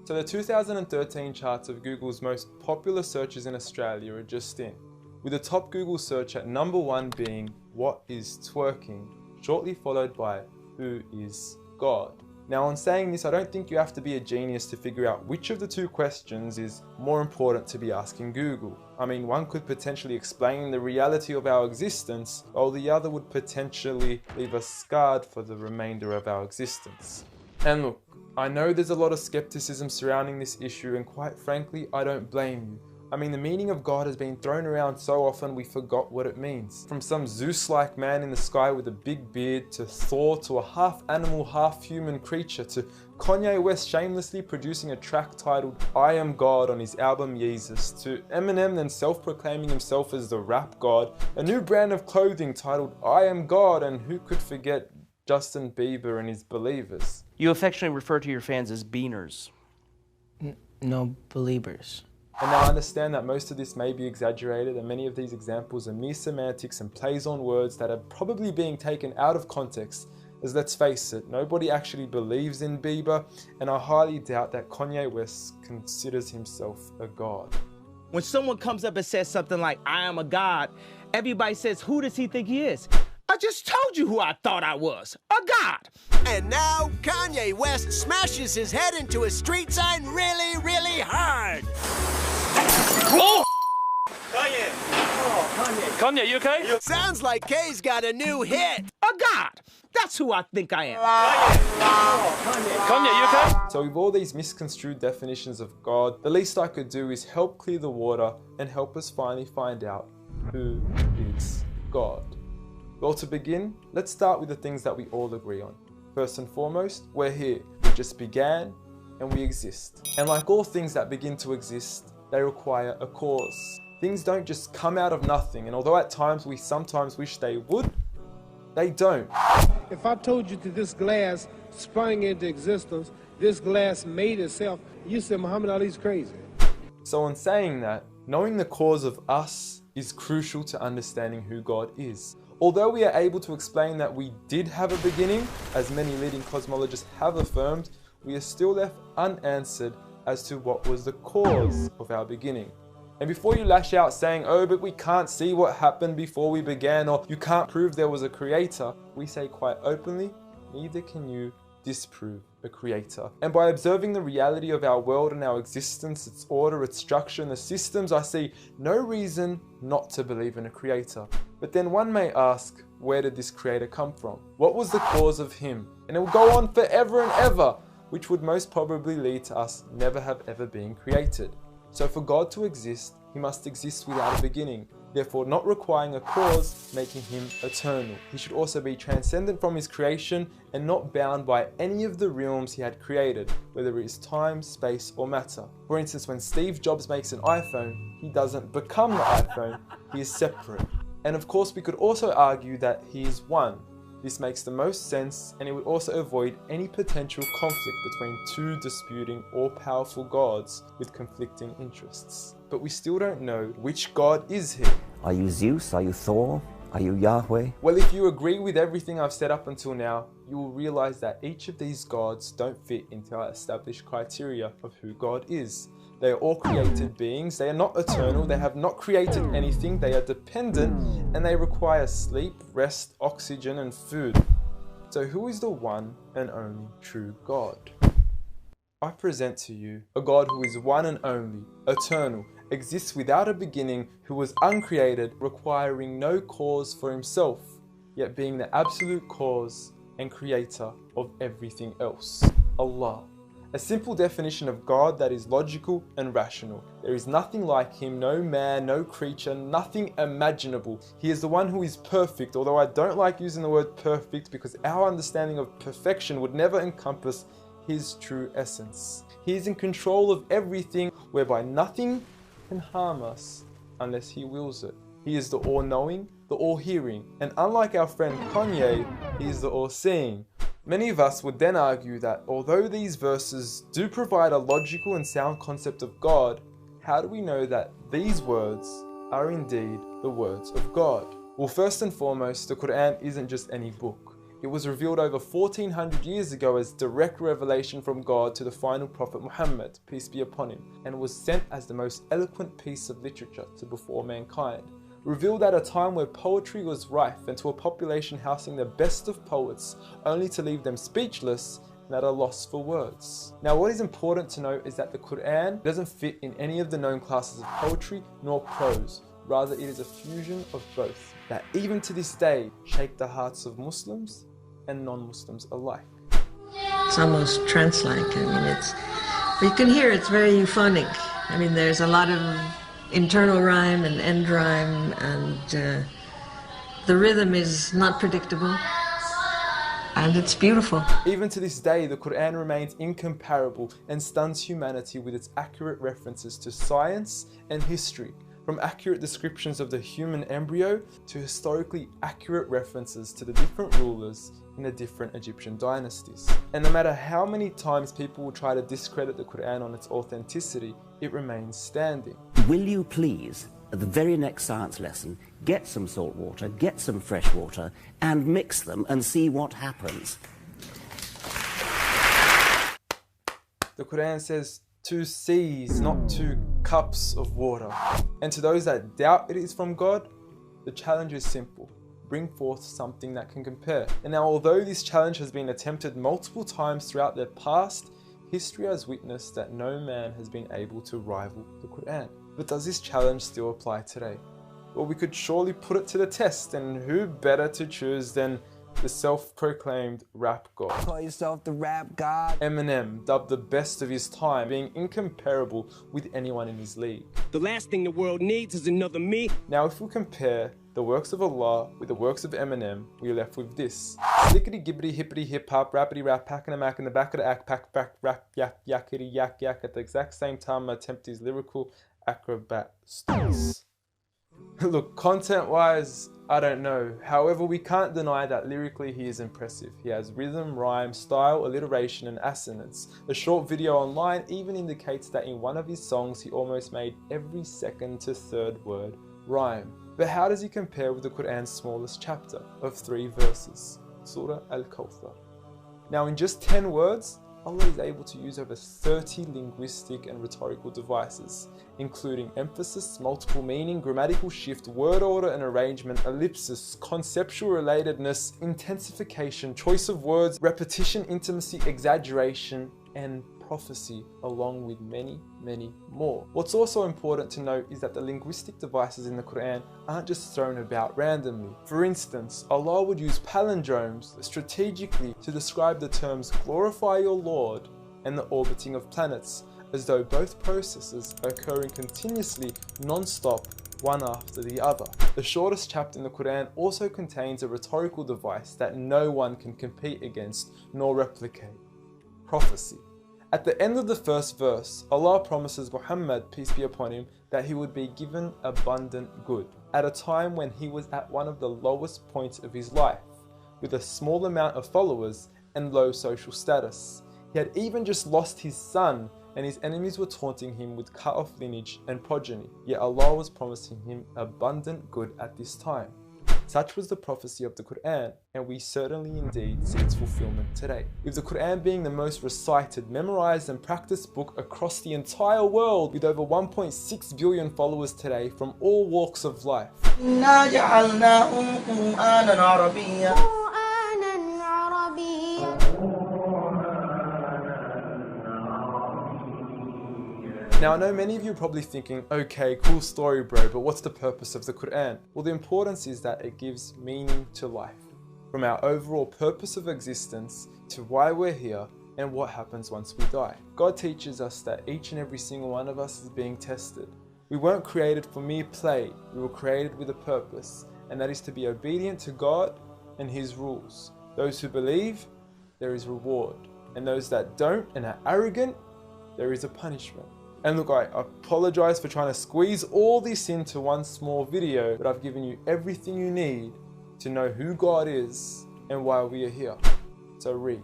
So the 2013 charts of Google's most popular searches in Australia are just in, with the top Google search at number 1 being "What is twerking?", shortly followed by "Who is God?". Now, on saying this, I don't think you have to be a genius to figure out which of the two questions is more important to be asking Google. I mean, one could potentially explain the reality of our existence, while the other would potentially leave us scarred for the remainder of our existence. And look, I know there's a lot of skepticism surrounding this issue, and quite frankly, I don't blame you. I mean, the meaning of God has been thrown around so often we forgot what it means. From some Zeus-like man in the sky with a big beard, to Thor, to a half-animal, half-human creature, to Kanye West shamelessly producing a track titled "I Am God" on his album Yeezus, to Eminem then self-proclaiming himself as the rap god, a new brand of clothing titled "I Am God", and who could forget Justin Bieber and his Believers. You affectionately refer to your fans as beaners. No, believers. And now I understand that most of this may be exaggerated, and many of these examples are mere semantics and plays on words that are probably being taken out of context, as let's face it, nobody actually believes in Bieber, and I highly doubt that Kanye West considers himself a god. When someone comes up and says something like, "I am a god," everybody says, "Who does he think he is?" I just told you who I thought I was, a god. And now Kanye West smashes his head into a street sign really, really hard. Oh! Kanye. Oh, Kanye. Kanye, you okay? Sounds like Kay's got a new hit. A god. That's who I think I am. Kanye, you okay? So with all these misconstrued definitions of God, the least I could do is help clear the water and help us finally find out who is God. Well, to begin, let's start with the things that we all agree on. First and foremost, we're here. We just began and we exist. And like all things that begin to exist, they require a cause. Things don't just come out of nothing, and although at times we sometimes wish they would, they don't. If I told you that this glass sprang into existence, this glass made itself, you said Muhammad Ali's crazy. So in saying that, knowing the cause of us is crucial to understanding who God is. Although we are able to explain that we did have a beginning, as many leading cosmologists have affirmed, we are still left unanswered as to what was the cause of our beginning. And before you lash out saying, "Oh, but we can't see what happened before we began," or "you can't prove there was a creator," we say quite openly, neither can you disprove a creator. And by observing the reality of our world and our existence, its order, its structure, and the systems, I see no reason not to believe in a creator. But then one may ask, where did this creator come from? What was the cause of him? And it will go on forever and ever, which would most probably lead to us never have ever been created. So for God to exist, he must exist without a beginning, therefore not requiring a cause, making him eternal. He should also be transcendent from his creation and not bound by any of the realms he had created, whether it is time, space, or matter. For instance, when Steve Jobs makes an iPhone, he doesn't become the iPhone, he is separate. And of course, we could also argue that he is one. This makes the most sense, and it would also avoid any potential conflict between two disputing all-powerful gods with conflicting interests. But we still don't know which God is he. Are you Zeus? Are you Thor? Are you Yahweh? Well, if you agree with everything I've said up until now, you will realize that each of these gods don't fit into our established criteria of who God is. They are all created beings, they are not eternal, they have not created anything, they are dependent, and they require sleep, rest, oxygen, and food. So who is the one and only true God? I present to you a God who is one and only, eternal, exists without a beginning, who was uncreated, requiring no cause for himself, yet being the absolute cause and creator of everything else. Allah. A simple definition of God that is logical and rational. There is nothing like him, no man, no creature, nothing imaginable. He is the one who is perfect, although I don't like using the word perfect because our understanding of perfection would never encompass his true essence. He is in control of everything, whereby nothing can harm us unless he wills it. He is the all-knowing, the all-hearing, and unlike our friend Kanye, he is the all-seeing. Many of us would then argue that although these verses do provide a logical and sound concept of God, how do we know that these words are indeed the words of God? Well, first and foremost, the Quran isn't just any book. It It was revealed over 1400 years ago as direct revelation from God to the final prophet Muhammad, peace be upon him, and was sent as the most eloquent piece of literature to before mankind. Revealed at a time where poetry was rife and to a population housing the best of poets, only to leave them speechless and at a loss for words. Now, what is important to note is that the Quran doesn't fit in any of the known classes of poetry nor prose. Rather, it is a fusion of both that even to this day shake the hearts of Muslims and non-Muslims alike. It's almost trance-like. I mean, you can hear it's very euphonic. I mean, there's a lot of internal rhyme and end rhyme, and the rhythm is not predictable, and it's beautiful. Even to this day, the Quran remains incomparable and stuns humanity with its accurate references to science and history, from accurate descriptions of the human embryo to historically accurate references to the different rulers in the different Egyptian dynasties. And no matter how many times people will try to discredit the Quran on its authenticity, it remains standing. Will you please, at the very next science lesson, get some salt water, get some fresh water, and mix them and see what happens? The Quran says 2 seas, not 2 cups of water. And to those that doubt it is from God, the challenge is simple. Bring forth something that can compare. And now, although this challenge has been attempted multiple times throughout the past, history has witnessed that no man has been able to rival the Quran. But does this challenge still apply today? Well, we could surely put it to the test, and who better to choose than the self-proclaimed rap god. Call yourself the rap god. EMINEM, dubbed the best of his time, being incomparable with anyone in his league. The last thing the world needs is another me. Now, if we compare the works of Allah with the works of EMINEM, we are left with this. Slickety gibbity hippity hip hop, rappity rap, packing a mac in the back of the act, pack, rap, yak, yakity yak, yak. At the exact same time, I attempt his lyrical acrobat stunts. Look, content-wise, I don't know. However, we can't deny that lyrically he is impressive. He has rhythm, rhyme, style, alliteration, and assonance. A short video online even indicates that in one of his songs he almost made every second to third word rhyme. But how does he compare with the Quran's smallest chapter of 3 verses, Surah Al-Kawthar? Now, in just 10 words, Allah is able to use over 30 linguistic and rhetorical devices, including emphasis, multiple meaning, grammatical shift, word order and arrangement, ellipsis, conceptual relatedness, intensification, choice of words, repetition, intimacy, exaggeration, and prophecy, along with many, many more. What's also important to note is that the linguistic devices in the Quran aren't just thrown about randomly. For instance, Allah would use palindromes strategically to describe the terms glorify your Lord and the orbiting of planets, as though both processes are occurring continuously, non-stop, one after the other. The shortest chapter in the Quran also contains a rhetorical device that no one can compete against nor replicate: prophecy. At the end of the first verse, Allah promises Muhammad, peace be upon him, that he would be given abundant good at a time when he was at one of the lowest points of his life, with a small amount of followers and low social status. He had even just lost his son, and his enemies were taunting him with cut-off lineage and progeny, yet Allah was promising him abundant good at this time. Such was the prophecy of the Quran, and we certainly indeed see its fulfillment today, with the Quran being the most recited, memorized and practiced book across the entire world, with over 1.6 billion followers today from all walks of life. Now, I know many of you are probably thinking, okay, cool story bro, but what's the purpose of the Quran? Well, the importance is that it gives meaning to life, from our overall purpose of existence to why we're here and what happens once we die. God teaches us that each and every single one of us is being tested. We weren't created for mere play, we were created with a purpose, and that is to be obedient to God and His rules. Those who believe, there is reward, and those that don't and are arrogant, there is a punishment. And look, I apologize for trying to squeeze all this into one small video, but I've given you everything you need to know who God is and why we are here. So read.